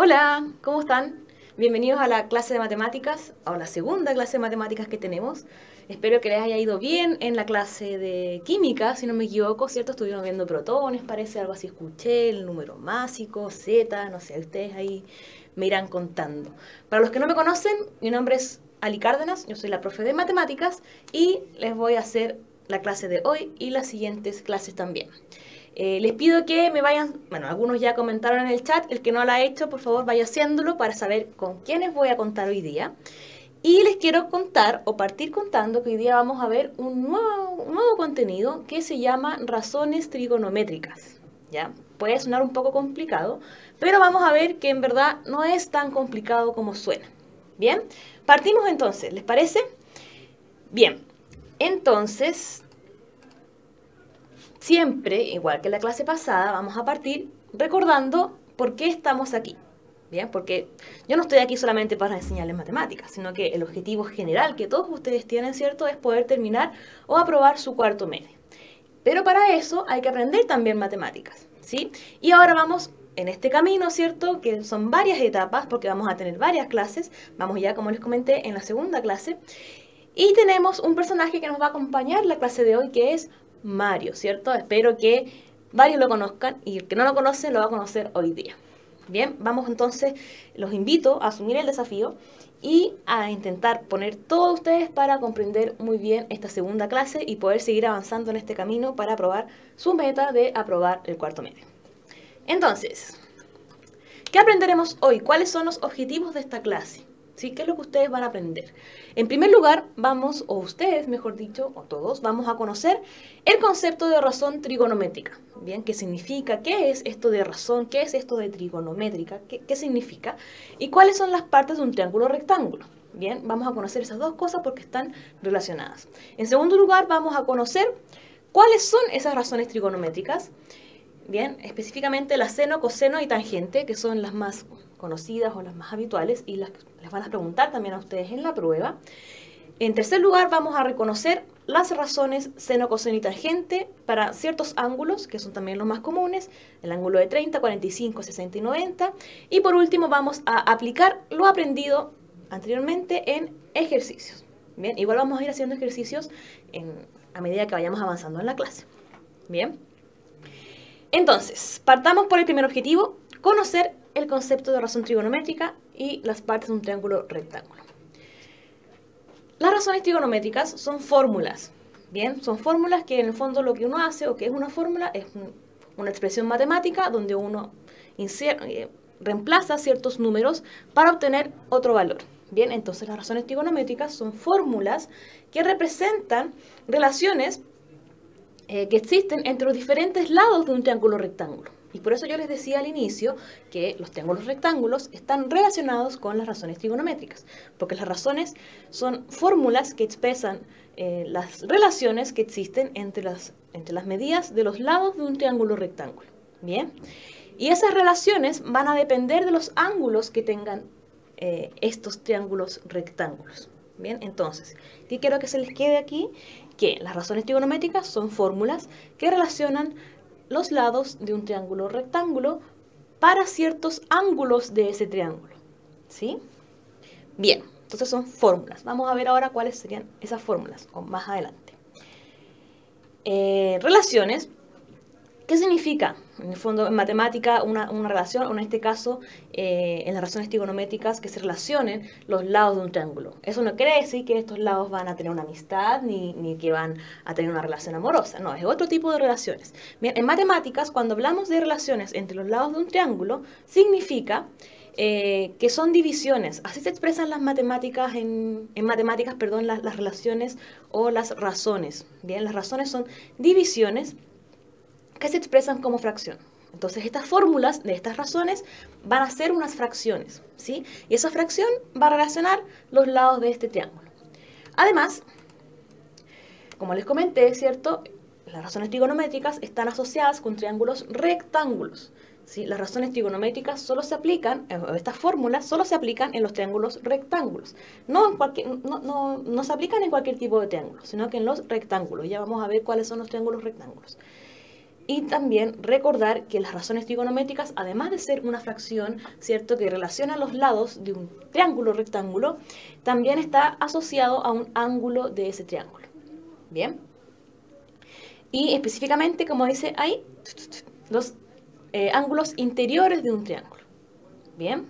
Hola, ¿cómo están? Bienvenidos a la clase de matemáticas, o la segunda clase de matemáticas que tenemos. Espero que les haya ido bien en la clase de química, si no me equivoco, ¿cierto? Estuvieron viendo protones, parece, algo así escuché, el número másico, Z, no sé, ustedes ahí me irán contando. Para los que no me conocen, mi nombre es Ali Cárdenas, yo soy la profe de matemáticas y les voy a hacer la clase de hoy y las siguientes clases también. Les pido que me vayan, bueno, algunos ya comentaron en el chat, el que no lo ha hecho, por favor vaya haciéndolo para saber con quiénes voy a contar hoy día. Y les quiero contar o partir contando que hoy día vamos a ver un nuevo contenido que se llama razones trigonométricas. ¿Ya? Puede sonar un poco complicado, pero vamos a ver que en verdad no es tan complicado como suena. Bien, partimos entonces, ¿les parece? Bien, entonces siempre, igual que en la clase pasada, vamos a partir recordando por qué estamos aquí. Bien, porque yo no estoy aquí solamente para enseñarles matemáticas, sino que el objetivo general que todos ustedes tienen, ¿cierto?, es poder terminar o aprobar su cuarto medio. Pero para eso hay que aprender también matemáticas, ¿sí? Y ahora vamos en este camino, ¿cierto?, que son varias etapas, porque vamos a tener varias clases. Vamos ya, como les comenté, en la segunda clase. Y tenemos un personaje que nos va a acompañar la clase de hoy, que es Mario, ¿cierto? Espero que varios lo conozcan y el que no lo conoce lo va a conocer hoy día. Bien, vamos entonces, los invito a asumir el desafío y a intentar poner todos ustedes para comprender muy bien esta segunda clase y poder seguir avanzando en este camino para aprobar su meta de aprobar el cuarto medio. Entonces, ¿qué aprenderemos hoy? ¿Cuáles son los objetivos de esta clase? ¿Sí? ¿Qué es lo que ustedes van a aprender? En primer lugar, vamos, o ustedes, mejor dicho, o todos, vamos a conocer el concepto de razón trigonométrica. Bien, ¿qué significa? ¿Qué es esto de razón? ¿Qué es esto de trigonométrica? ¿Qué significa? ¿Y cuáles son las partes de un triángulo rectángulo? Bien, vamos a conocer esas dos cosas porque están relacionadas. En segundo lugar, vamos a conocer cuáles son esas razones trigonométricas. Bien, específicamente la seno, coseno y tangente, que son las más conocidas o las más habituales y las que les van a preguntar también a ustedes en la prueba. En tercer lugar, vamos a reconocer las razones seno, coseno y tangente para ciertos ángulos, que son también los más comunes, el ángulo de 30, 45, 60 y 90. Y por último, vamos a aplicar lo aprendido anteriormente en ejercicios. Bien, igual vamos a ir haciendo ejercicios a medida que vayamos avanzando en la clase. Bien. Entonces, partamos por el primer objetivo, conocer el concepto de razón trigonométrica y las partes de un triángulo rectángulo. Las razones trigonométricas son fórmulas, ¿bien? Son fórmulas que en el fondo lo que uno hace, o que es una fórmula, es una expresión matemática donde uno reemplaza ciertos números para obtener otro valor. Bien, entonces las razones trigonométricas son fórmulas que representan relaciones que existen entre los diferentes lados de un triángulo rectángulo. Y por eso yo les decía al inicio que los triángulos rectángulos están relacionados con las razones trigonométricas, porque las razones son fórmulas que expresan las relaciones que existen entre las medidas de los lados de un triángulo rectángulo. Bien, y esas relaciones van a depender de los ángulos que tengan estos triángulos rectángulos. Bien, entonces, ¿qué quiero que se les quede aquí? Que las razones trigonométricas son fórmulas que relacionan los lados de un triángulo rectángulo para ciertos ángulos de ese triángulo. ¿Sí? Bien, entonces son fórmulas. Vamos a ver ahora cuáles serían esas fórmulas más adelante. Relaciones. ¿Qué significa? En el fondo, en matemática, una relación, o en este caso, en las razones trigonométricas, que se relacionen los lados de un triángulo. Eso no quiere decir que estos lados van a tener una amistad, ni que van a tener una relación amorosa. No, es otro tipo de relaciones. Bien, en matemáticas, cuando hablamos de relaciones entre los lados de un triángulo, significa que son divisiones. Así se expresan las matemáticas, en matemáticas, perdón, las relaciones o las razones. Bien, las razones son divisiones que se expresan como fracción. Entonces estas fórmulas de estas razones van a ser unas fracciones, ¿sí? Y esa fracción va a relacionar los lados de este triángulo. Además, como les comenté, ¿cierto? Las razones trigonométricas están asociadas con triángulos rectángulos, ¿sí? Las razones trigonométricas solo se aplican, estas fórmulas solo se aplican en los triángulos rectángulos. No se aplican en cualquier tipo de triángulo, sino que en los rectángulos. Ya vamos a ver cuáles son los triángulos rectángulos. Y también recordar que las razones trigonométricas, además de ser una fracción, ¿cierto?, que relaciona los lados de un triángulo rectángulo, también está asociado a un ángulo de ese triángulo. ¿Bien? Y específicamente, como dice ahí, los ángulos interiores de un triángulo. ¿Bien?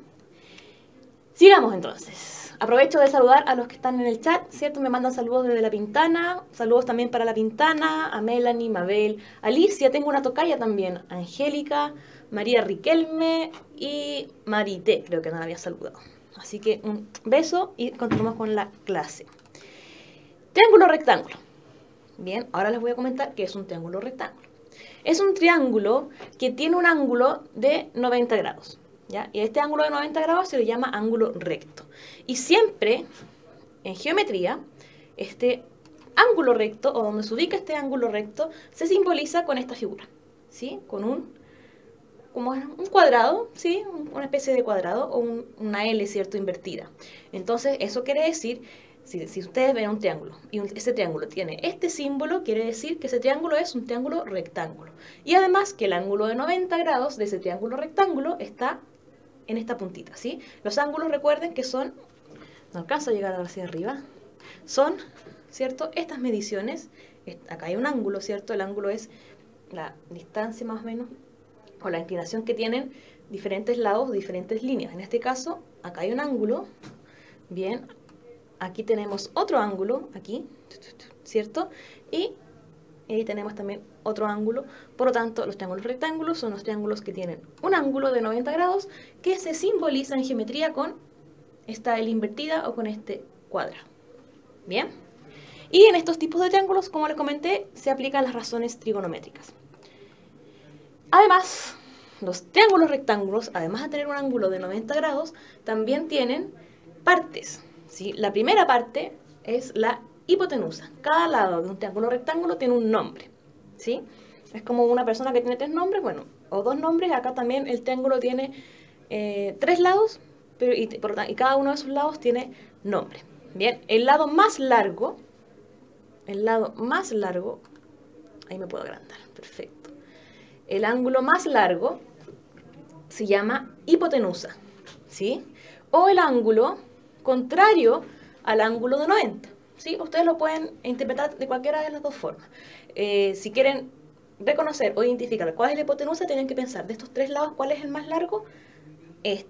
Sigamos entonces. Aprovecho de saludar a los que están en el chat, ¿cierto? Me mandan saludos desde La Pintana, saludos también para La Pintana, a Melanie, Mabel, Alicia, tengo una tocaya también, Angélica, María Riquelme y Marité, creo que no la había saludado. Así que un beso y continuamos con la clase. Triángulo rectángulo. Bien, ahora les voy a comentar qué es un triángulo rectángulo. Es un triángulo que tiene un ángulo de 90 grados. ¿Ya? Y este ángulo de 90 grados se le llama ángulo recto. Y siempre, en geometría, este ángulo recto, o donde se ubica este ángulo recto, se simboliza con esta figura, ¿sí? Con como un cuadrado, ¿sí? Una especie de cuadrado, o una L, ¿cierto?, invertida. Entonces, eso quiere decir, si ustedes ven un triángulo, y ese triángulo tiene este símbolo, quiere decir que ese triángulo es un triángulo rectángulo. Y además que el ángulo de 90 grados de ese triángulo rectángulo está en esta puntita, ¿sí? Los ángulos, recuerden que son, no alcanzo a llegar hacia arriba, son, ¿cierto?, estas mediciones. Acá hay un ángulo, ¿cierto? El ángulo es la distancia más o menos, o la inclinación que tienen diferentes lados, diferentes líneas. En este caso, acá hay un ángulo, bien, aquí tenemos otro ángulo, aquí, ¿cierto? Y ahí tenemos también otro ángulo. Por lo tanto, los triángulos rectángulos son los triángulos que tienen un ángulo de 90 grados que se simboliza en geometría con esta L invertida o con este cuadrado. ¿Bien? Y en estos tipos de triángulos, como les comenté, se aplican las razones trigonométricas. Además, los triángulos rectángulos, además de tener un ángulo de 90 grados, también tienen partes, ¿sí? La primera parte es la hipotenusa. Cada lado de un triángulo rectángulo tiene un nombre, ¿sí? Es como una persona que tiene 3 nombres, bueno, o 2 nombres. Acá también el triángulo tiene 3 lados, y cada uno de esos lados tiene nombre. Bien, el lado más largo, ahí me puedo agrandar, perfecto. El ángulo más largo se llama hipotenusa, ¿sí? O el ángulo contrario al ángulo de 90, ¿sí? Ustedes lo pueden interpretar de cualquiera de las dos formas. Si quieren reconocer o identificar cuál es la hipotenusa, tienen que pensar de estos 3 lados, ¿cuál es el más largo?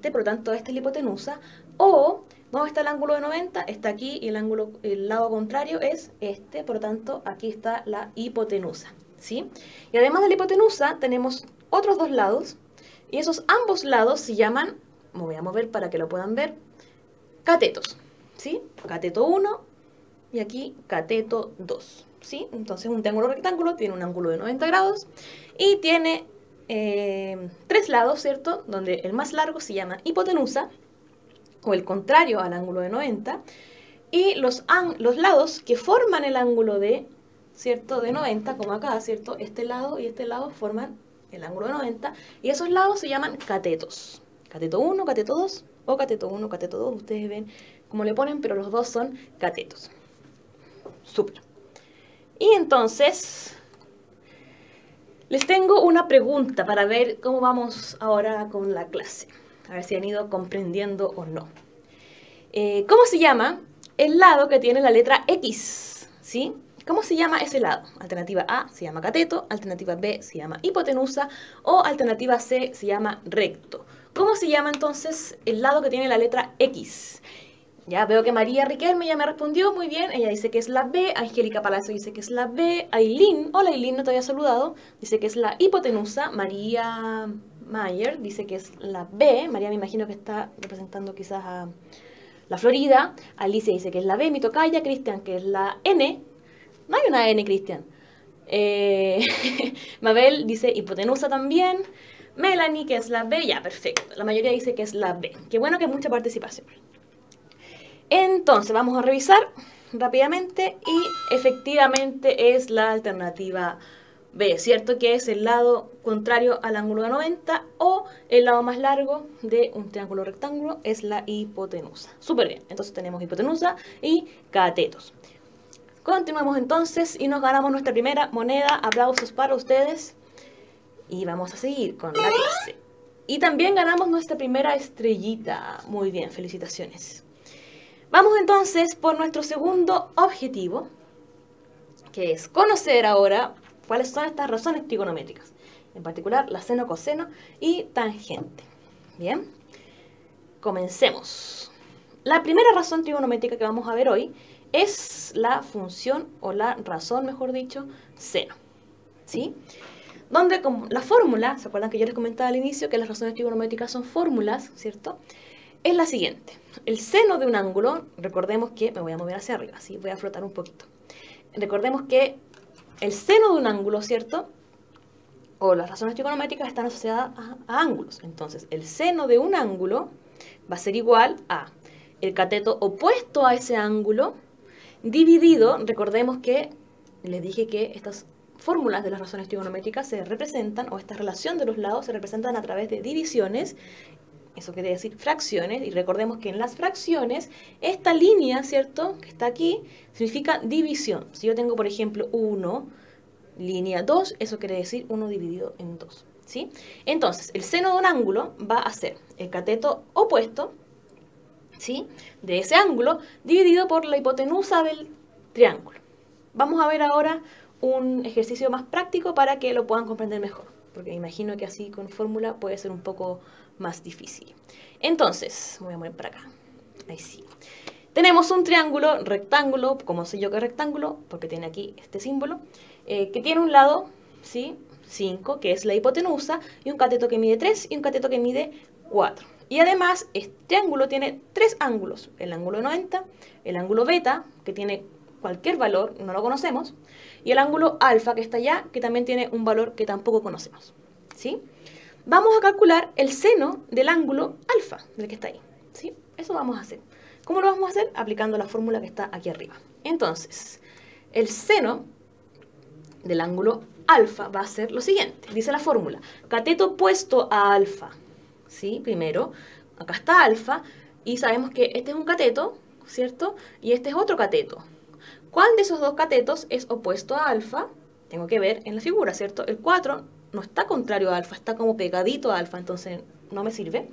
Por lo tanto, esta es la hipotenusa. O, ¿dónde está el ángulo de 90? Está aquí, y el lado contrario es este, por lo tanto, aquí está la hipotenusa, ¿sí? Y además de la hipotenusa, tenemos otros 2 lados, y esos ambos lados se llaman, me voy a mover para que lo puedan ver, catetos, ¿sí? Cateto 1 y aquí cateto 2, ¿sí? Entonces un triángulo rectángulo tiene un ángulo de 90 grados y tiene 3 lados, ¿cierto? Donde el más largo se llama hipotenusa, o el contrario al ángulo de 90, y los lados que forman el ángulo de, ¿cierto?, de 90, como acá, ¿cierto? Este lado y este lado forman el ángulo de 90, y esos lados se llaman catetos. Cateto 1, cateto 2, o cateto 1, cateto 2, ustedes ven cómo le ponen, pero los dos son catetos. Súper. Y entonces, les tengo una pregunta para ver cómo vamos ahora con la clase. A ver si han ido comprendiendo o no. ¿Cómo se llama el lado que tiene la letra X? ¿Sí? ¿Cómo se llama ese lado? Alternativa A se llama cateto, alternativa B se llama hipotenusa, o alternativa C se llama recto. ¿Cómo se llama entonces el lado que tiene la letra X? Ya veo que María Riquelme ya me respondió muy bien. Ella dice que es la B. Angélica Palacio dice que es la B. Aileen, hola Aileen, no te había saludado, dice que es la hipotenusa. María Mayer dice que es la B. María, me imagino que está representando quizás a la Florida. Alicia dice que es la B, mi tocaya. Cristian, que es la N. No hay una N, Cristian. Mabel dice hipotenusa también. Melanie, que es la B. Ya, perfecto. La mayoría dice que es la B. Qué bueno que hay mucha participación. Entonces, vamos a revisar rápidamente y efectivamente es la alternativa B, ¿cierto? Que es el lado contrario al ángulo de 90, o el lado más largo de un triángulo rectángulo es la hipotenusa. Súper bien, entonces tenemos hipotenusa y catetos. Continuamos entonces y nos ganamos nuestra primera moneda. Aplausos para ustedes. Y vamos a seguir con la clase. Y también ganamos nuestra primera estrellita. Muy bien, felicitaciones. Vamos entonces por nuestro segundo objetivo, que es conocer ahora cuáles son estas razones trigonométricas. En particular, la seno, coseno y tangente. Bien, comencemos. La primera razón trigonométrica que vamos a ver hoy es la función, o la razón, mejor dicho, seno. ¿Sí? Donde como la fórmula, ¿se acuerdan que yo les comentaba al inicio que las razones trigonométricas son fórmulas, ¿cierto? Es la siguiente. El seno de un ángulo, recordemos que, me voy a mover hacia arriba, ¿sí? Voy a flotar un poquito. Recordemos que el seno de un ángulo, ¿cierto? O las razones trigonométricas están asociadas a ángulos. Entonces, el seno de un ángulo va a ser igual a el cateto opuesto a ese ángulo dividido, recordemos que les dije que estas fórmulas de las razones trigonométricas se representan, o esta relación de los lados se representan a través de divisiones, eso quiere decir fracciones, y recordemos que en las fracciones, esta línea, ¿cierto?, que está aquí, significa división. Si yo tengo, por ejemplo, 1, línea 2, eso quiere decir 1 dividido en 2, ¿sí? Entonces, el seno de un ángulo va a ser el cateto opuesto, ¿sí?, de ese ángulo, dividido por la hipotenusa del triángulo. Vamos a ver ahora un ejercicio más práctico para que lo puedan comprender mejor, porque me imagino que así con fórmula puede ser un poco más difícil. Entonces, voy a mover para acá. Ahí sí. Tenemos un triángulo rectángulo, como sé yo que es rectángulo, porque tiene aquí este símbolo, que tiene un lado, ¿sí?, 5, que es la hipotenusa, y un cateto que mide 3 y un cateto que mide 4. Y además, este triángulo tiene 3 ángulos, el ángulo de 90, el ángulo beta, que tiene cualquier valor, no lo conocemos, y el ángulo alfa, que está allá, que también tiene un valor que tampoco conocemos, ¿sí? Vamos a calcular el seno del ángulo alfa, del que está ahí, ¿sí? Eso vamos a hacer. ¿Cómo lo vamos a hacer? Aplicando la fórmula que está aquí arriba. Entonces, el seno del ángulo alfa va a ser lo siguiente. Dice la fórmula, cateto opuesto a alfa, ¿sí? Primero, acá está alfa, y sabemos que este es un cateto, ¿cierto? Y este es otro cateto. ¿Cuál de esos dos catetos es opuesto a alfa? Tengo que ver en la figura, ¿cierto? El 4 no está contrario a alfa, está como pegadito a alfa, entonces no me sirve.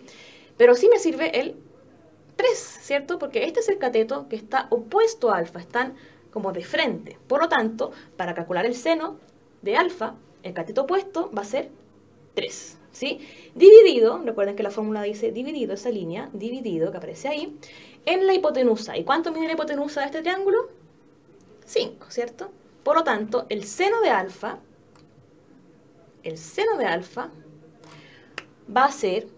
Pero sí me sirve el 3, ¿cierto? Porque este es el cateto que está opuesto a alfa, están como de frente. Por lo tanto, para calcular el seno de alfa, el cateto opuesto va a ser 3, ¿sí? Dividido, recuerden que la fórmula dice dividido, esa línea, dividido, que aparece ahí, en la hipotenusa. ¿Y cuánto mide la hipotenusa de este triángulo? 5, ¿cierto? Por lo tanto, el seno de alfa va a ser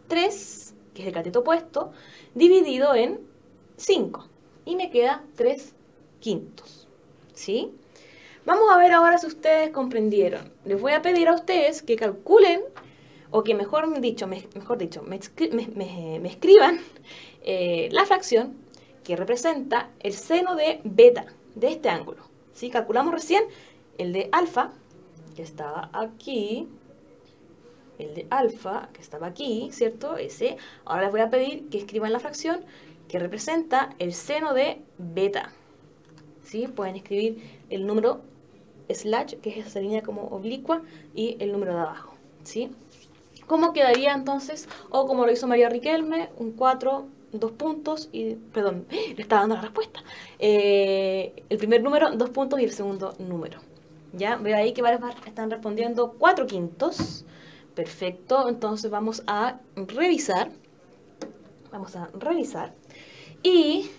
3, que es el cateto opuesto, dividido en 5. Y me queda 3/5, ¿sí? Vamos a ver ahora si ustedes comprendieron. Les voy a pedir a ustedes que calculen, o que mejor dicho, me escriban la fracción que representa el seno de beta de este ángulo, ¿sí? Calculamos recién el de alfa, que estaba aquí, el de alfa, que estaba aquí, ¿cierto? Ese. Ahora les voy a pedir que escriban la fracción que representa el seno de beta, ¿sí? Pueden escribir el número slash, que es esa línea como oblicua, y el número de abajo, ¿sí? ¿Cómo quedaría entonces? O como lo hizo María Riquelme, un 4, 2 puntos, y, perdón, le estaba dando la respuesta. El primer número, 2 puntos, y el segundo número. ¿Ya? Veo ahí que varios están respondiendo 4/5. Perfecto, entonces vamos a revisar. Y,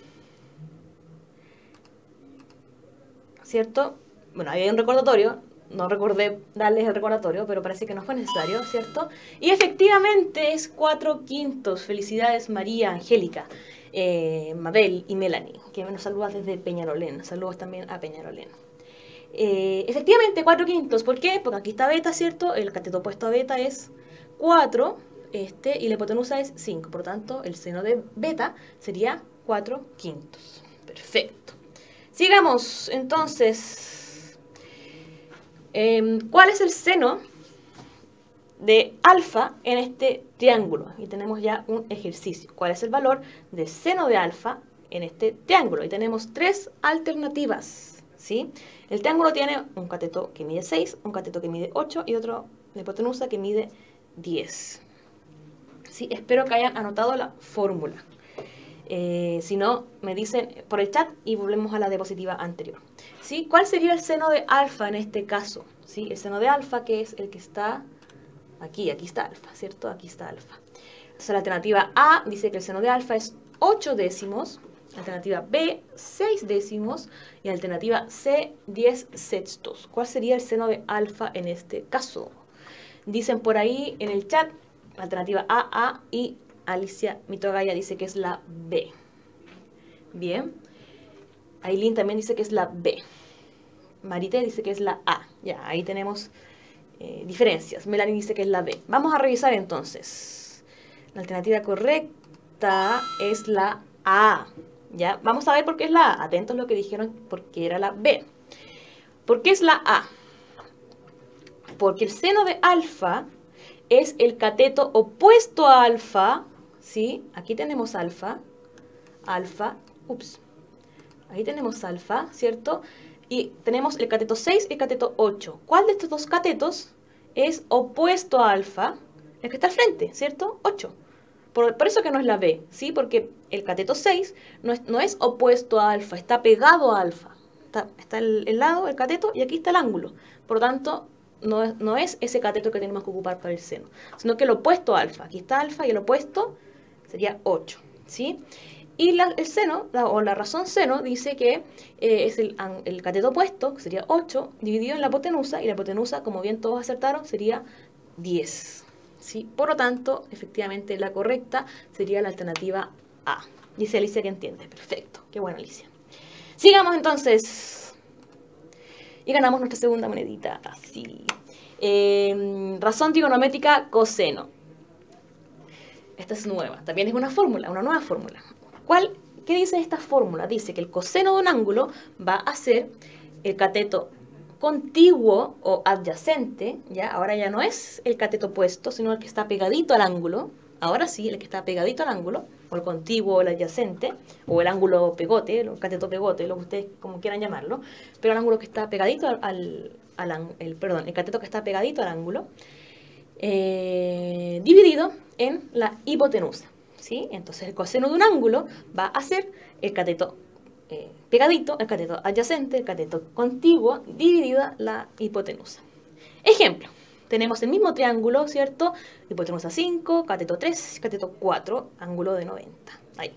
¿cierto? Bueno, ahí hay un recordatorio. No recordé darles el recordatorio, pero parece que no fue necesario, ¿cierto? Y efectivamente es 4/5. Felicidades María, Angélica, Mabel y Melanie, que nos saludan desde Peñarolén. Saludos también a Peñarolén. Efectivamente 4/5. ¿Por qué? Porque aquí está beta, ¿cierto? El cateto opuesto a beta es 4, y la hipotenusa es 5. Por lo tanto, el seno de beta sería 4/5. Perfecto. Sigamos, entonces. ¿Cuál es el seno de alfa en este triángulo? Y tenemos ya un ejercicio. ¿Cuál es el valor del seno de alfa en este triángulo? Y tenemos 3 alternativas, ¿sí? El triángulo tiene un cateto que mide 6, un cateto que mide 8 y otro, la hipotenusa, que mide 10. ¿Sí? Espero que hayan anotado la fórmula. Si no, me dicen por el chat y volvemos a la diapositiva anterior. ¿Sí? ¿Cuál sería el seno de alfa en este caso? ¿Sí? El seno de alfa, que es el que está aquí está alfa, ¿cierto? Aquí está alfa. Entonces la alternativa A dice que el seno de alfa es 8 décimos, alternativa B 6 décimos y alternativa C 10 sextos. ¿Cuál sería el seno de alfa en este caso? Dicen por ahí en el chat la alternativa A y Alicia Mitogaya dice que es la B. Bien. Aileen también dice que es la B. Marité dice que es la A. Ya, ahí tenemos diferencias. Melanie dice que es la B. Vamos a revisar entonces. La alternativa correcta es la A. ¿Ya? Vamos a ver por qué es la A. Atentos a lo que dijeron, porque era la B. ¿Por qué es la A? Porque el seno de alfa es el cateto opuesto a alfa, ¿sí? Aquí tenemos alfa, ahí tenemos alfa, ¿cierto? Y tenemos el cateto 6 y el cateto 8. ¿Cuál de estos dos catetos es opuesto a alfa? El que está al frente, ¿cierto? 8. Por eso que no es la B, ¿sí? Porque el cateto 6 no es opuesto a alfa, está pegado a alfa. Está el lado, el cateto, y aquí está el ángulo. Por lo tanto, no es ese cateto que tenemos que ocupar para el seno, sino que el opuesto a alfa. Aquí está alfa y el opuesto sería 8, ¿sí? Y el seno, o la razón seno, dice que es el cateto opuesto, que sería 8, dividido en la hipotenusa, y la hipotenusa, como bien todos acertaron, sería 10. ¿Sí? Por lo tanto, efectivamente, la correcta sería la alternativa A. Dice Alicia que entiende. Perfecto. Qué bueno, Alicia. Sigamos entonces. Y ganamos nuestra segunda monedita. Así. Razón trigonométrica coseno. Esta es nueva. También es una fórmula, una nueva fórmula. ¿Qué dice esta fórmula? Dice que el coseno de un ángulo va a ser el cateto contiguo o adyacente, ¿ya? Ahora ya no es el cateto opuesto, sino el que está pegadito al ángulo. Ahora sí, el que está pegadito al ángulo, o el contiguo o el adyacente, o el ángulo pegote, el cateto pegote, lo que ustedes como quieran llamarlo, pero el ángulo que está pegadito el cateto que está pegadito al ángulo, dividido en la hipotenusa. ¿Sí? Entonces el coseno de un ángulo va a ser el cateto pegadito, el cateto adyacente, el cateto contiguo, dividida la hipotenusa. Ejemplo, tenemos el mismo triángulo, ¿cierto? Hipotenusa 5, cateto 3, cateto 4, ángulo de 90. Ahí.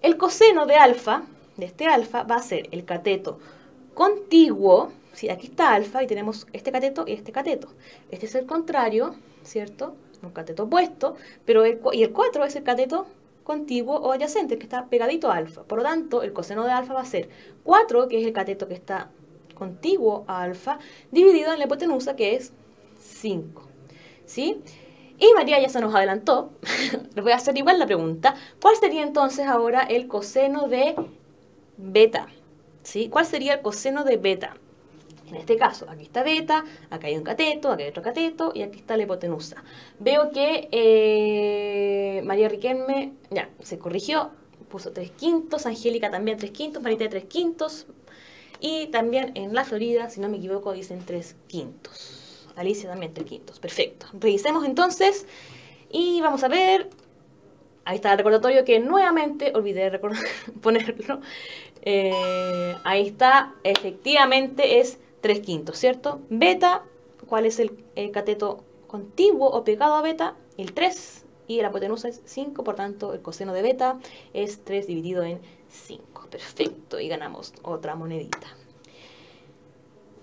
El coseno de alfa, de este alfa, va a ser el cateto contiguo, ¿sí? Aquí está alfa y tenemos este cateto y este cateto. Este es el contrario, ¿cierto? Un cateto opuesto, pero el 4 es el cateto contiguo o adyacente, que está pegadito a alfa. Por lo tanto, el coseno de alfa va a ser 4, que es el cateto que está contiguo a alfa, dividido en la hipotenusa, que es 5. ¿Sí? Y María ya se nos adelantó. Les voy a hacer igual la pregunta. ¿Cuál sería entonces ahora el coseno de beta? ¿Sí? ¿Cuál sería el coseno de beta? En este caso, aquí está beta, acá hay un cateto, acá hay otro cateto y aquí está la hipotenusa. Veo que María Riquelme ya se corrigió, puso 3/5, Angélica también 3/5, Marita 3/5 y también en la Florida, si no me equivoco, dicen 3/5. Alicia también 3/5. Perfecto. Revisemos entonces y vamos a ver. Ahí está el recordatorio que nuevamente olvidé ponerlo. Ahí está, efectivamente es 3/5, ¿cierto? Beta, ¿cuál es el cateto contiguo o pegado a beta? El 3, y la hipotenusa es 5, por tanto el coseno de beta es 3 dividido en 5. Perfecto, y ganamos otra monedita.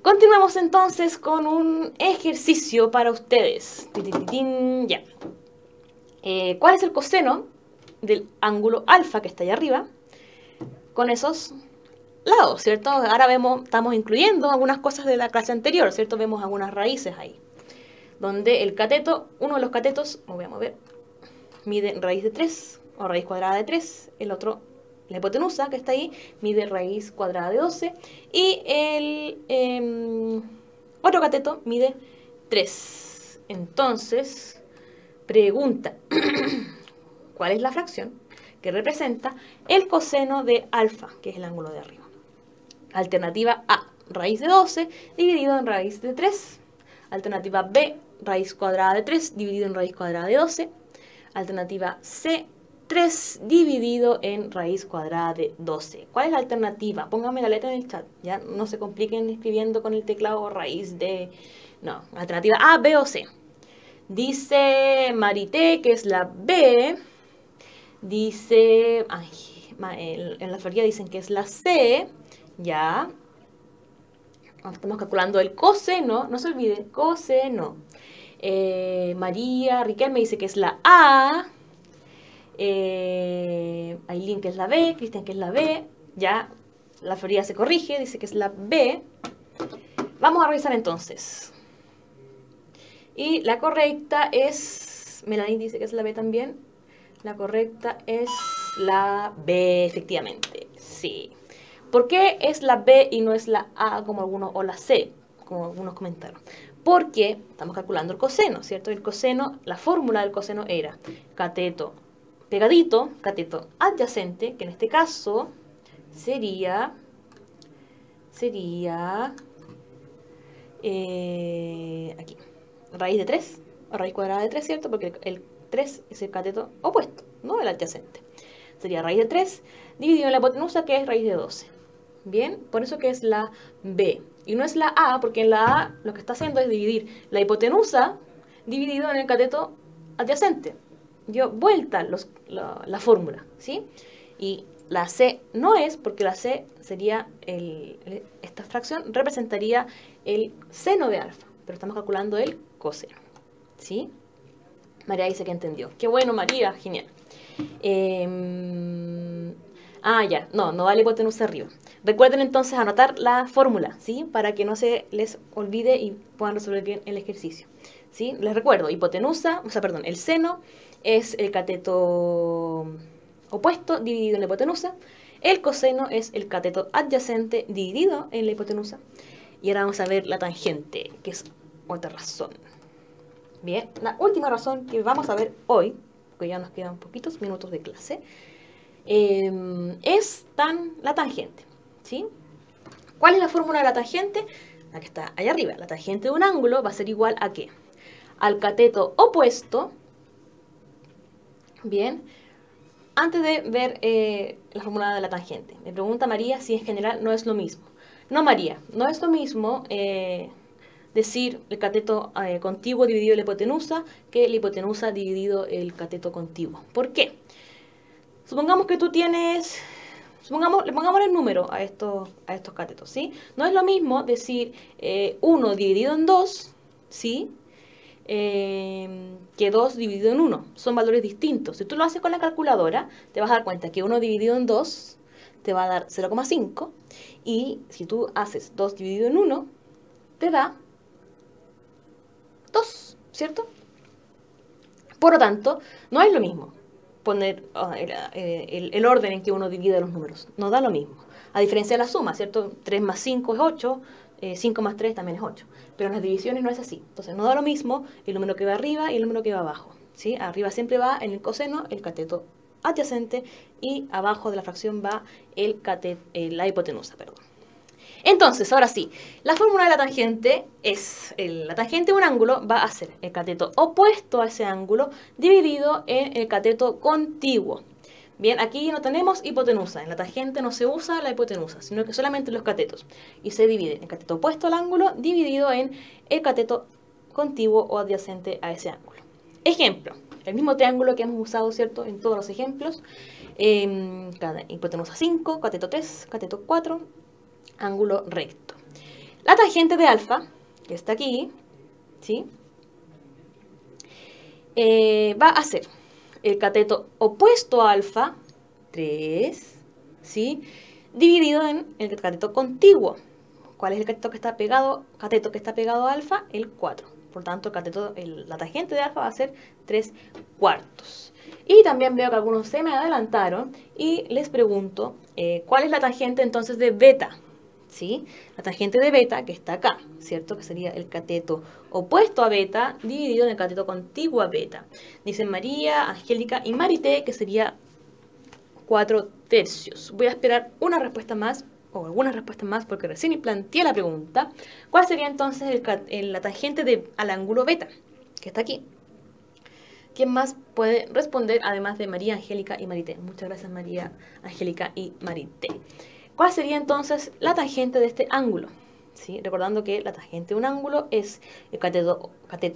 Continuamos entonces con un ejercicio para ustedes. Ya. ¿Cuál es el coseno del ángulo alfa que está allá arriba con esos lados, ¿cierto? Ahora estamos incluyendo algunas cosas de la clase anterior, ¿cierto? Vemos algunas raíces ahí, donde el cateto, uno de los catetos, me voy a mover, mide raíz de 3 o raíz cuadrada de 3, el otro, la hipotenusa que está ahí, mide raíz cuadrada de 12 y el otro cateto mide 3. Entonces, pregunta, ¿cuál es la fracción que representa el coseno de alfa, que es el ángulo de arriba? Alternativa A, raíz de 12 dividido en raíz de 3. Alternativa B, raíz cuadrada de 3 dividido en raíz cuadrada de 12. Alternativa C, 3 dividido en raíz cuadrada de 12. ¿Cuál es la alternativa? Pónganme la letra en el chat. Ya no se compliquen escribiendo con el teclado raíz de... No, alternativa A, B o C. Dice Marité que es la B. Dice... Ay, en la Florida dicen que es la C. Ya. Estamos calculando el coseno. No se olviden, coseno. María Riquelme dice que es la A. Aileen que es la B. Cristian que es la B. Ya. La Florida se corrige. Dice que es la B. Vamos a revisar entonces. Y la correcta es... Melanie dice que es la B también. La correcta es la B, efectivamente. Sí. ¿Por qué es la B y no es la A como algunos, o la C, como algunos comentaron? Porque estamos calculando el coseno, ¿cierto? El coseno, la fórmula del coseno era cateto pegadito, cateto adyacente, que en este caso sería aquí, raíz de 3, o raíz cuadrada de 3, ¿cierto? Porque el 3 es el cateto opuesto, ¿no? El adyacente. Sería raíz de 3 dividido en la hipotenusa, que es raíz de 12. Bien, por eso que es la B. Y no es la A, porque en la A lo que está haciendo es dividir la hipotenusa dividido en el cateto adyacente. Dio vuelta la fórmula, ¿sí? Y la C no es, porque la C sería, esta fracción representaría el seno de alfa, pero estamos calculando el coseno, ¿sí? María dice que entendió. Qué bueno, María, genial. Ya, no da la hipotenusa arriba. Recuerden entonces anotar la fórmula, ¿sí? Para que no se les olvide y puedan resolver bien el ejercicio, ¿sí? Les recuerdo, hipotenusa, el seno es el cateto opuesto dividido en la hipotenusa. El coseno es el cateto adyacente dividido en la hipotenusa. Y ahora vamos a ver la tangente, que es otra razón. Bien, la última razón que vamos a ver hoy, porque ya nos quedan poquitos minutos de clase, es la tangente, ¿sí? ¿Cuál es la fórmula de la tangente? La que está allá arriba. La tangente de un ángulo va a ser igual a ¿qué? Al cateto opuesto. Bien. Antes de ver la fórmula de la tangente, me pregunta María si en general no es lo mismo. No, María, no es lo mismo decir el cateto contiguo dividido la hipotenusa que la hipotenusa dividido el cateto contiguo. ¿Por qué? Supongamos que tú tienes... le pongamos el número a estos catetos, ¿sí? No es lo mismo decir 1 dividido en 2, ¿sí? Que 2 dividido en 1. Son valores distintos. Si tú lo haces con la calculadora, te vas a dar cuenta que 1 dividido en 2 te va a dar 0,5. Y si tú haces 2 dividido en 1, te da 2, ¿cierto? Por lo tanto, no es lo mismo poner el orden en que uno divide los números. No da lo mismo. A diferencia de la suma, ¿cierto? 3 más 5 es 8, 5 más 3 también es 8. Pero en las divisiones no es así. Entonces no da lo mismo el número que va arriba y el número que va abajo, ¿sí? Arriba siempre va en el coseno el cateto adyacente y abajo de la fracción va la hipotenusa, perdón. Entonces, ahora sí, la fórmula de la tangente es, la tangente de un ángulo va a ser el cateto opuesto a ese ángulo dividido en el cateto contiguo. Bien, aquí no tenemos hipotenusa, en la tangente no se usa la hipotenusa, sino que solamente los catetos. Y se divide el cateto opuesto al ángulo dividido en el cateto contiguo o adyacente a ese ángulo. Ejemplo, el mismo triángulo que hemos usado, ¿cierto?, en todos los ejemplos. Hipotenusa 5, cateto 3, cateto 4, ángulo recto. La tangente de alfa, que está aquí, ¿sí? Va a ser el cateto opuesto a alfa, 3, ¿sí? Dividido en el cateto contiguo. ¿Cuál es el cateto que está pegado a alfa? El 4. Por tanto, la tangente de alfa va a ser 3/4. Y también veo que algunos se me adelantaron y les pregunto, ¿cuál es la tangente entonces de beta? ¿Sí? La tangente de beta, que está acá, ¿cierto? Que sería el cateto opuesto a beta dividido en el cateto contiguo a beta. Dicen María, Angélica y Marité, que sería 4/3. Voy a esperar una respuesta más o algunas respuestas más, porque recién planteé la pregunta, ¿cuál sería entonces la tangente al ángulo beta, que está aquí? ¿Quién más puede responder, además de María, Angélica y Marité? Muchas gracias, María, Angélica y Marité. ¿Cuál sería entonces la tangente de este ángulo? ¿Sí? Recordando que la tangente de un ángulo es el cateto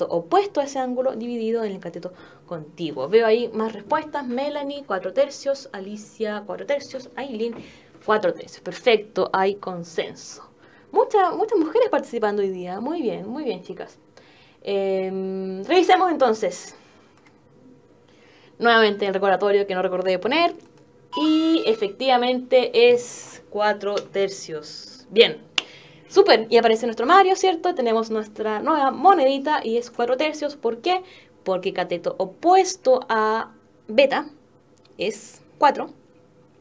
opuesto a ese ángulo dividido en el cateto contiguo. Veo ahí más respuestas. Melanie, 4/3. Alicia, 4/3. Aileen, 4/3. Perfecto, hay consenso. Muchas mujeres participando hoy día. Muy bien, chicas. Revisemos entonces. Nuevamente el recordatorio que no recordé poner. Y efectivamente es 4/3. Bien. Súper. Y aparece nuestro Mario, ¿cierto? Tenemos nuestra nueva monedita y es 4/3. ¿Por qué? Porque cateto opuesto a beta es 4.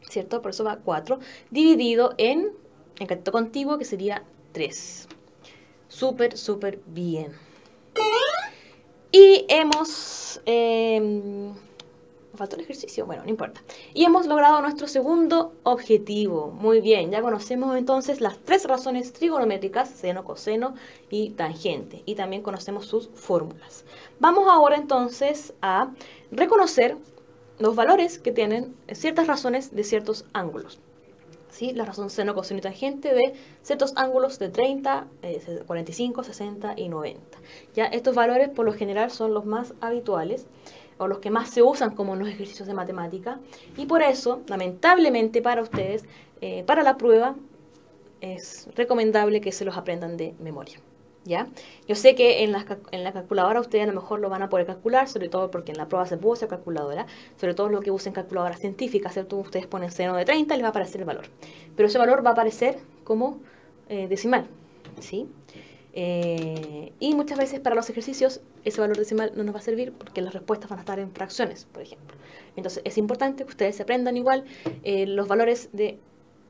¿Cierto? Por eso va 4. Dividido en el cateto contiguo, que sería 3. Súper bien. Y hemos... faltó el ejercicio, bueno, no importa. Y hemos logrado nuestro segundo objetivo. Muy bien, ya conocemos entonces las 3 razones trigonométricas, seno, coseno y tangente. Y también conocemos sus fórmulas. Vamos ahora entonces a reconocer los valores que tienen ciertas razones de ciertos ángulos. ¿Sí? La razón seno, coseno y tangente de ciertos ángulos de 30, 45, 60 y 90. Ya estos valores por lo general son los más habituales o los que más se usan como en los ejercicios de matemática, y por eso, lamentablemente para ustedes, para la prueba, es recomendable que se los aprendan de memoria. ¿Ya? Yo sé que en la calculadora ustedes a lo mejor lo van a poder calcular, sobre todo porque en la prueba se puede usar calculadora, sobre todo lo que usen calculadoras científicas, ¿cierto? Ustedes ponen seno de 30 y les va a aparecer el valor, pero ese valor va a aparecer como decimal, ¿sí? Y muchas veces para los ejercicios ese valor decimal no nos va a servir porque las respuestas van a estar en fracciones, por ejemplo. Entonces es importante que ustedes se aprendan igual los valores de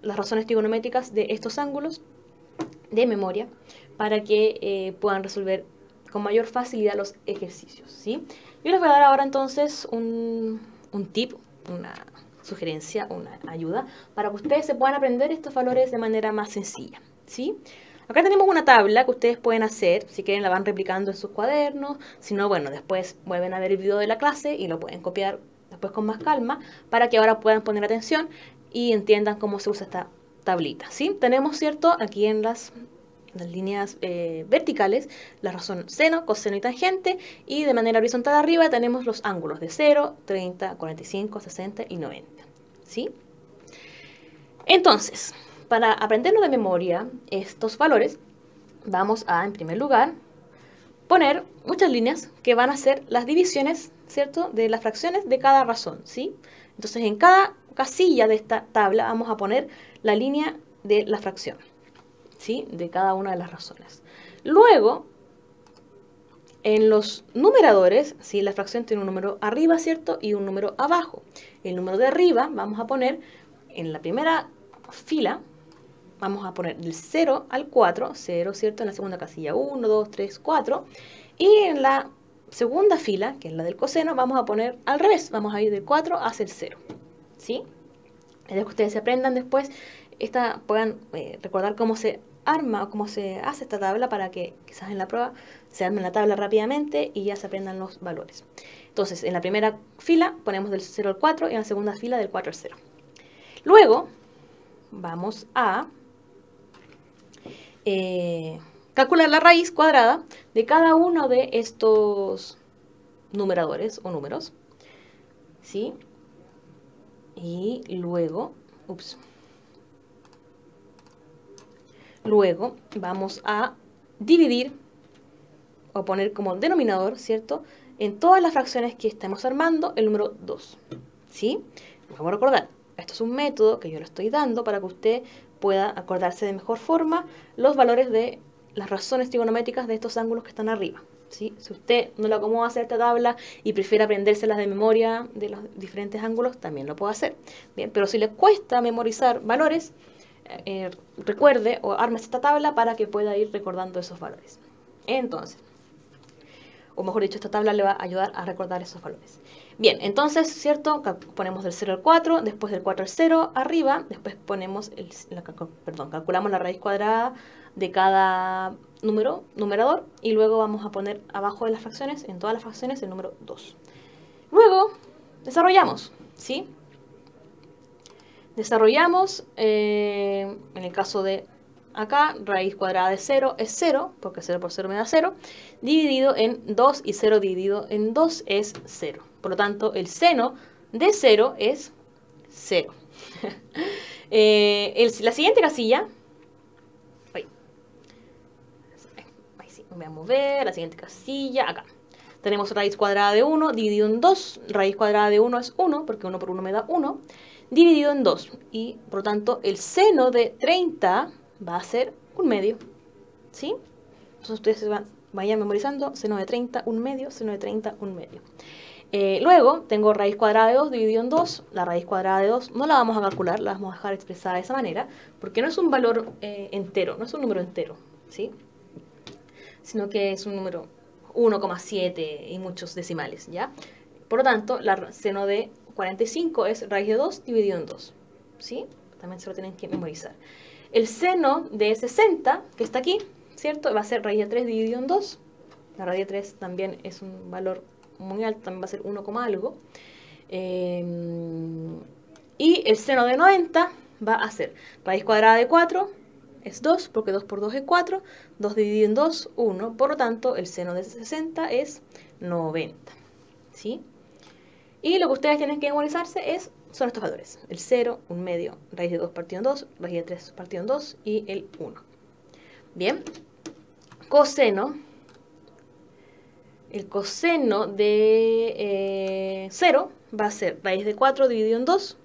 las razones trigonométricas de estos ángulos de memoria para que puedan resolver con mayor facilidad los ejercicios, ¿sí? Yo les voy a dar ahora entonces un tip, una sugerencia, una ayuda para que ustedes se puedan aprender estos valores de manera más sencilla, ¿sí? Acá tenemos una tabla que ustedes pueden hacer, si quieren la van replicando en sus cuadernos, si no, bueno, después vuelven a ver el video de la clase y lo pueden copiar después con más calma para que ahora puedan poner atención y entiendan cómo se usa esta tablita, ¿sí? Tenemos, ¿cierto? Aquí en las líneas verticales, la razón seno, coseno y tangente, y de manera horizontal arriba tenemos los ángulos de 0, 30, 45, 60 y 90, ¿sí? Entonces, para aprenderlo de memoria, estos valores, vamos a, en primer lugar, poner muchas líneas que van a ser las divisiones, ¿cierto?, de las fracciones de cada razón, ¿sí? Entonces, en cada casilla de esta tabla vamos a poner la línea de la fracción, ¿sí?, de cada una de las razones. Luego, en los numeradores, ¿sí?, la fracción tiene un número arriba, ¿cierto?, y un número abajo. El número de arriba vamos a poner en la primera fila, vamos a poner del 0 al 4, 0, ¿cierto?, en la segunda casilla 1, 2, 3, 4. Y en la segunda fila, que es la del coseno, vamos a poner al revés, vamos a ir del 4 hacia el 0, ¿sí? Es que ustedes se aprendan después, puedan recordar cómo se arma o cómo se hace esta tabla para que quizás en la prueba se armen la tabla rápidamente y ya se aprendan los valores. Entonces, en la primera fila ponemos del 0 al 4 y en la segunda fila del 4 al 0. Luego, vamos a calcular la raíz cuadrada de cada uno de estos numeradores o números, ¿sí? Y luego, luego vamos a dividir o poner como denominador, ¿cierto?, en todas las fracciones que estemos armando el número 2, ¿sí? Vamos a recordar, esto es un método que yo le estoy dando para que usted pueda acordarse de mejor forma los valores de las razones trigonométricas de estos ángulos que están arriba, ¿sí? Si usted no le acomoda hacer esta tabla y prefiere aprendérselas de memoria de los diferentes ángulos, también lo puede hacer. Bien, pero si le cuesta memorizar valores, recuerde o arme esta tabla para que pueda ir recordando esos valores. Entonces, o mejor dicho, esta tabla le va a ayudar a recordar esos valores. Bien, entonces, ¿cierto? Ponemos del 0 al 4, después del 4 al 0 arriba, después ponemos, calculamos la raíz cuadrada de cada numerador, y luego vamos a poner abajo de las fracciones, en todas las fracciones, el número 2. Luego, desarrollamos, ¿sí? Desarrollamos, en el caso de acá, raíz cuadrada de 0 es 0, porque 0 por 0 me da 0, dividido en 2, y 0 dividido en 2 es 0. Por lo tanto, el seno de 0 es 0. La siguiente casilla, ahí sí, me voy a mover, la siguiente casilla, acá. Tenemos raíz cuadrada de 1 dividido en 2, raíz cuadrada de 1 es 1, porque 1 por 1 me da 1, dividido en 2. Y, por lo tanto, el seno de 30 va a ser 1/2, ¿sí? Entonces ustedes vayan memorizando, seno de 30, 1/2, seno de 30, 1/2. Luego tengo raíz cuadrada de 2 dividido en 2. La raíz cuadrada de 2 no la vamos a calcular, la vamos a dejar expresada de esa manera, porque no es un valor entero, no es un número entero, ¿sí? Sino que es un número 1,7 y muchos decimales, ¿ya? Por lo tanto, la seno de 45 es raíz de 2 dividido en 2, ¿sí? También se lo tienen que memorizar. El seno de 60, que está aquí, ¿cierto? Va a ser raíz de 3 dividido en 2. La raíz de 3 también es un valor muy alto, también va a ser 1, algo. Y el seno de 90 va a ser raíz cuadrada de 4, es 2, porque 2 por 2 es 4, 2 dividido en 2, 1. Por lo tanto, el seno de 60 es 90, ¿sí? Y lo que ustedes tienen que memorizarse son estos valores. El 0, 1/2, raíz de 2 partido en 2, raíz de 3 partido en 2 y el 1. Bien. Coseno. El coseno de 0 va a ser raíz de 4 dividido en 2.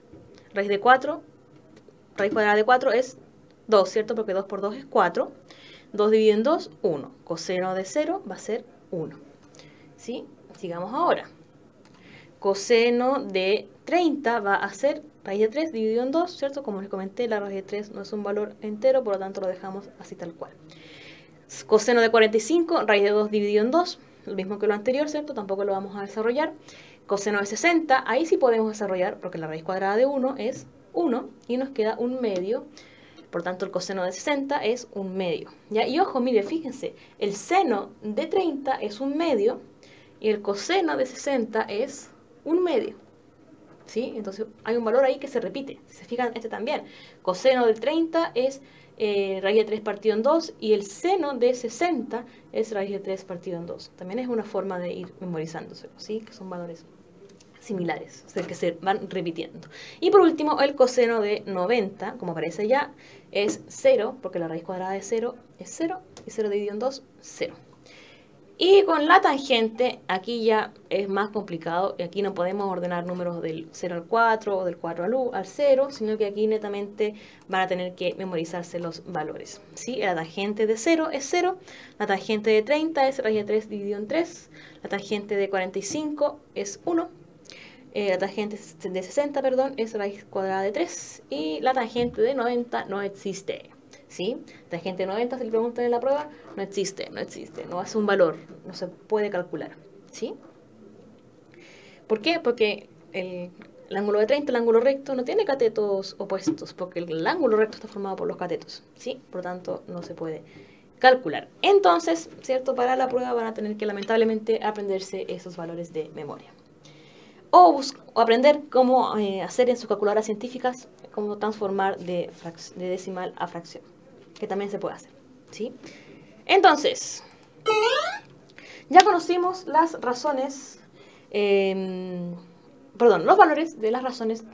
Raíz de 4, raíz cuadrada de 4 es 2, ¿cierto? Porque 2 por 2 es 4. 2 dividido en 2, 1. Coseno de 0 va a ser 1. ¿Sí? Sigamos ahora. Coseno de 30 va a ser raíz de 3 dividido en 2, ¿cierto? Como les comenté, la raíz de 3 no es un valor entero, por lo tanto lo dejamos así tal cual. Coseno de 45, raíz de 2 dividido en 2, lo mismo que lo anterior, ¿cierto? Tampoco lo vamos a desarrollar. Coseno de 60, ahí sí podemos desarrollar, porque la raíz cuadrada de 1 es 1, y nos queda 1/2. Por tanto, el coseno de 60 es 1/2. ¿Ya? Y ojo, mire, fíjense, el seno de 30 es 1/2, y el coseno de 60 es 1/2. ¿Sí? Entonces hay un valor ahí que se repite. Si se fijan, este también. Coseno de 30 es raíz de 3 partido en 2, y el seno de 60 es raíz de 3 partido en 2. También es una forma de ir memorizándoselo, ¿sí? Que son valores similares, o sea, que se van repitiendo. Y por último, el coseno de 90, como aparece ya, es 0, porque la raíz cuadrada de 0 es 0, y 0 dividido en 2, 0. Y con la tangente, aquí ya es más complicado, y aquí no podemos ordenar números del 0 al 4 o del 4 al 0, sino que aquí netamente van a tener que memorizarse los valores, ¿sí? La tangente de 0 es 0, la tangente de 30 es raíz de 3 dividido en 3, la tangente de 45 es 1, la tangente de 60, perdón, es raíz cuadrada de 3, y la tangente de 90 no existe. ¿Sí? Tangente de 90, si le preguntan en la prueba, no existe, no es un valor, no se puede calcular, ¿sí? ¿Por qué? Porque el ángulo de 30, el ángulo recto, no tiene catetos opuestos, porque el ángulo recto está formado por los catetos, ¿sí? Por lo tanto, no se puede calcular. Entonces, ¿cierto? Para la prueba van a tener que lamentablemente aprenderse esos valores de memoria. O aprender cómo hacer en sus calculadoras científicas, cómo transformar de decimal a fracción, que también se puede hacer, ¿sí? Entonces, ya conocimos las razones, los valores de las razones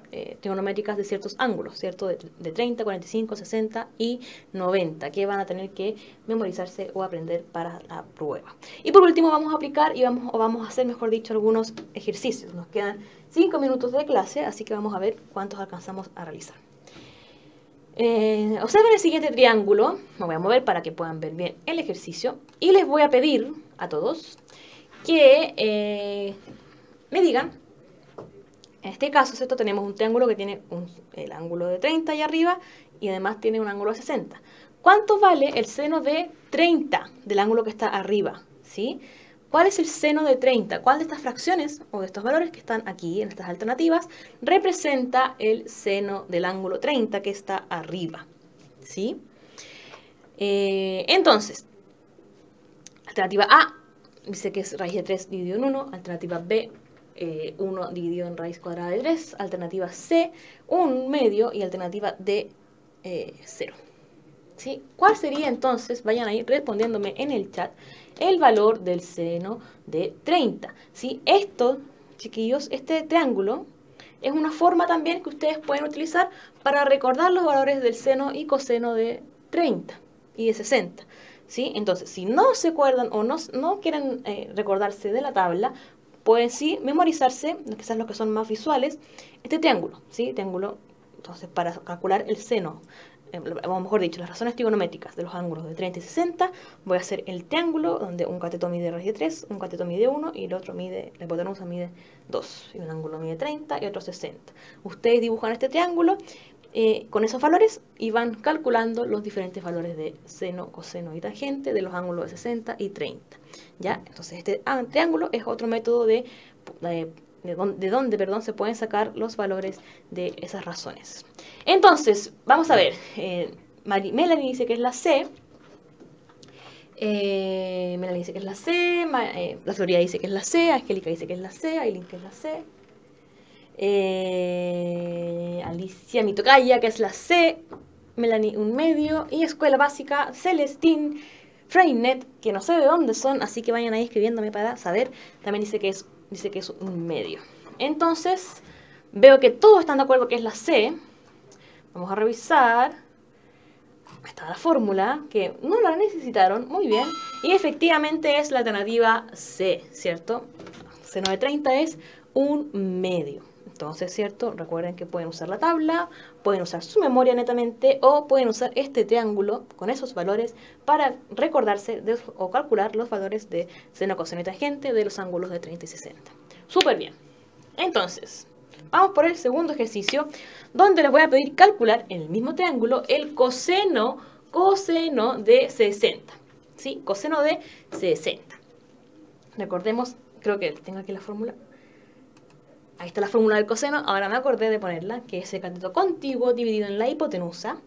trigonométricas de ciertos ángulos, ¿cierto? De 30, 45, 60 y 90, que van a tener que memorizarse o aprender para la prueba. Y por último vamos a aplicar y vamos a hacer, mejor dicho, algunos ejercicios. Nos quedan 5 minutos de clase, así que vamos a ver cuántos alcanzamos a realizar. Observen el siguiente triángulo. Me voy a mover para que puedan ver bien el ejercicio. Y les voy a pedir a todos que me digan, en este caso, ¿cierto? Tenemos un triángulo que tiene el ángulo de 30 allá arriba y además tiene un ángulo de 60. ¿Cuánto vale el seno de 30 del ángulo que está arriba? ¿Sí? ¿Cuál es el seno de 30? ¿Cuál de estas fracciones o de estos valores que están aquí en estas alternativas representa el seno del ángulo 30 que está arriba? ¿Sí? Entonces, alternativa A dice que es raíz de 3 dividido en 1. Alternativa B, 1 dividido en raíz cuadrada de 3. Alternativa C, 1/2. Y alternativa D, 0. ¿Sí? ¿Cuál sería entonces, vayan ahí respondiéndome en el chat, el valor del seno de 30? ¿Sí? Esto, chiquillos, este triángulo es una forma también que ustedes pueden utilizar para recordar los valores del seno y coseno de 30 y de 60. ¿Sí? Entonces, si no se acuerdan o no quieren recordarse de la tabla, pueden sí memorizarse, quizás los que son más visuales, este triángulo. ¿Sí? Triángulo, entonces, para calcular el seno, o mejor dicho, las razones trigonométricas de los ángulos de 30 y 60, voy a hacer el triángulo donde un cateto mide raíz de 3, un cateto mide 1 y el otro mide, la hipotenusa mide 2, y un ángulo mide 30 y otro 60. Ustedes dibujan este triángulo con esos valores y van calculando los diferentes valores de seno, coseno y tangente de los ángulos de 60 y 30. ¿Ya? Entonces este triángulo es otro método de donde se pueden sacar los valores de esas razones. Entonces, vamos a ver. Melanie dice que es la C. Melanie dice que es la C. La Florida dice que es la C. Angélica dice que es la C. Aileen que es la C. Alicia Mitocaya que es la C. Melanie 1/2. Y Escuela Básica Celestín Freinet, que no sé de dónde son, así que vayan ahí escribiéndome para saber. También dice que es 1/2. Entonces, veo que todos están de acuerdo que es la C. Vamos a revisar. Ahí está la fórmula, que no la necesitaron. Muy bien. Y efectivamente es la alternativa C, ¿cierto? Seno de 30 es 1/2. Entonces, ¿cierto? Recuerden que pueden usar la tabla, pueden usar su memoria netamente o pueden usar este triángulo con esos valores para recordarse o calcular los valores de seno, coseno y tangente de los ángulos de 30 y 60. Súper bien. Entonces, vamos por el segundo ejercicio, donde les voy a pedir calcular en el mismo triángulo el coseno de 60. ¿Sí? Coseno de 60. Recordemos, creo que tengo aquí la fórmula. Ahí está la fórmula del coseno, ahora me acordé de ponerla, que es el cateto contiguo dividido en la hipotenusa.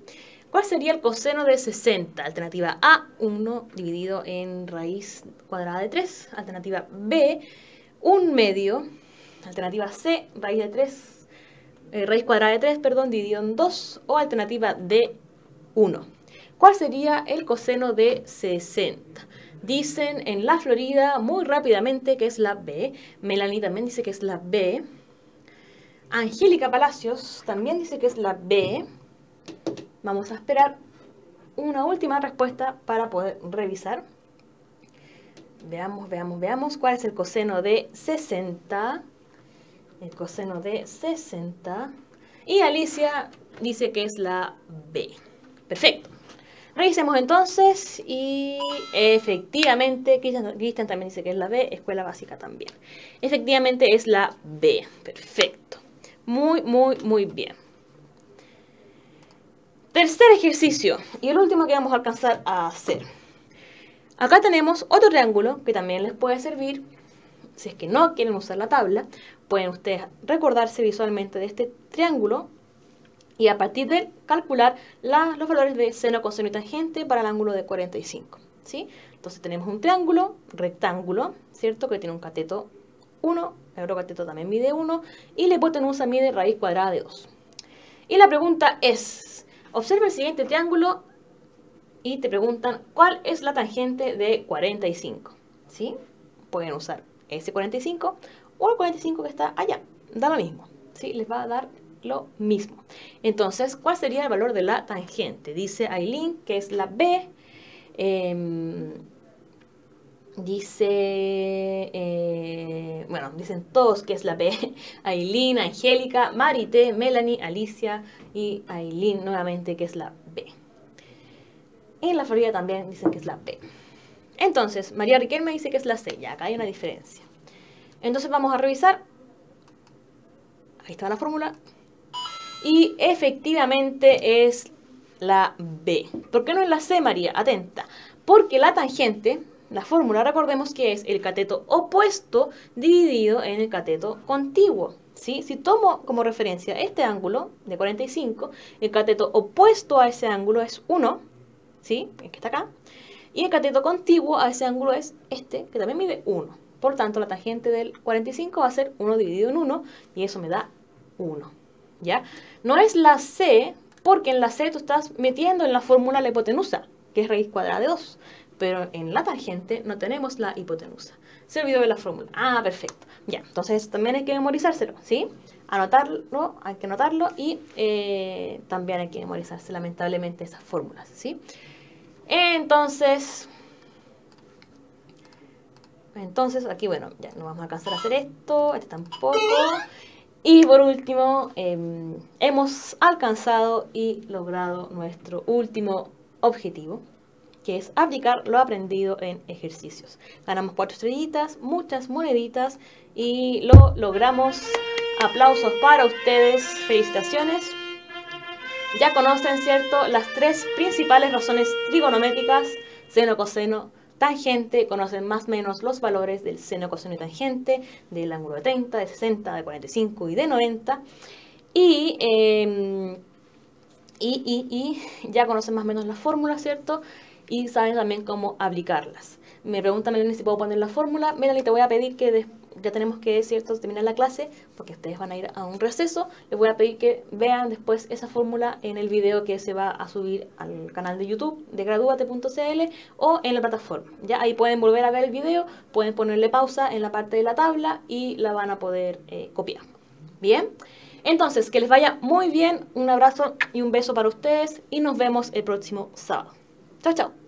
¿Cuál sería el coseno de 60? Alternativa A, 1 dividido en raíz cuadrada de 3. Alternativa B, 1/2. Alternativa C, raíz cuadrada de 3, dividido en 2. O alternativa D, 1. ¿Cuál sería el coseno de 60? Dicen en la Florida muy rápidamente que es la B. Melanie también dice que es la B. Angélica Palacios también dice que es la B. Vamos a esperar una última respuesta para poder revisar. Veamos cuál es el coseno de 60. El coseno de 60. Y Alicia dice que es la B. Perfecto. Revisemos entonces y efectivamente, Cristian también dice que es la B, Escuela Básica también. Efectivamente es la B. Perfecto. Muy bien. Tercer ejercicio y el último que vamos a alcanzar a hacer. Acá tenemos otro triángulo que también les puede servir. Si es que no quieren usar la tabla, pueden ustedes recordarse visualmente de este triángulo y a partir de él calcular los valores de seno, coseno y tangente para el ángulo de 45. ¿Sí? Entonces tenemos un triángulo rectángulo, ¿cierto? Que tiene un cateto 1, el otro cateto también mide 1 y la hipotenusa mide raíz cuadrada de 2. Y la pregunta es, observa el siguiente triángulo y te preguntan cuál es la tangente de 45. ¿Sí? Pueden usar ese 45 o el 45 que está allá. Da lo mismo. ¿Sí? Les va a dar lo mismo. Entonces, ¿cuál sería el valor de la tangente? Dice Aileen que es la B. Dicen todos que es la B. Aileen, Angélica, Marité, Melanie, Alicia y Aileen nuevamente que es la B. En la Florida también dicen que es la B. Entonces, María Riquelme dice que es la C. Ya, acá hay una diferencia. Entonces vamos a revisar. Ahí está la fórmula. Y efectivamente es la B. ¿Por qué no es la C, María? Atenta. Porque la tangente, la fórmula, recordemos que es el cateto opuesto dividido en el cateto contiguo, ¿sí? Si tomo como referencia este ángulo de 45, el cateto opuesto a ese ángulo es 1, ¿sí? El que está acá. Y el cateto contiguo a ese ángulo es este, que también mide 1. Por tanto, la tangente del 45 va a ser 1 dividido en 1, y eso me da 1, ¿ya? No es la C, porque en la C tú estás metiendo en la fórmula la hipotenusa, que es raíz cuadrada de 2. Pero en la tangente no tenemos la hipotenusa. Se olvidó de la fórmula. Ah, perfecto. Ya, entonces también hay que memorizárselo, ¿sí? Anotarlo, hay que anotarlo y también hay que memorizarse lamentablemente esas fórmulas, ¿sí? Entonces, aquí, bueno, ya no vamos a alcanzar a hacer esto, este tampoco. Y por último, hemos alcanzado y logrado nuestro último objetivo, que es aplicar lo aprendido en ejercicios. Ganamos 4 estrellitas, muchas moneditas y lo logramos. Aplausos para ustedes, felicitaciones. Ya conocen, ¿cierto?, las 3 principales razones trigonométricas: seno, coseno, tangente. Conocen más o menos los valores del seno, coseno y tangente, del ángulo de 30, de 60, de 45 y de 90. Y ya conocen más o menos las fórmulas, ¿cierto? Y saben también cómo aplicarlas. Me pregunta Melanie si puedo poner la fórmula. Melanie, te voy a pedir que ya tenemos que, ¿cierto?, terminar la clase, porque ustedes van a ir a un receso. Les voy a pedir que vean después esa fórmula en el video que se va a subir al canal de YouTube de graduate.cl o en la plataforma. Ya ahí pueden volver a ver el video, pueden ponerle pausa en la parte de la tabla y la van a poder copiar. Bien. Entonces, que les vaya muy bien, un abrazo y un beso para ustedes y nos vemos el próximo sábado. Chao, chao.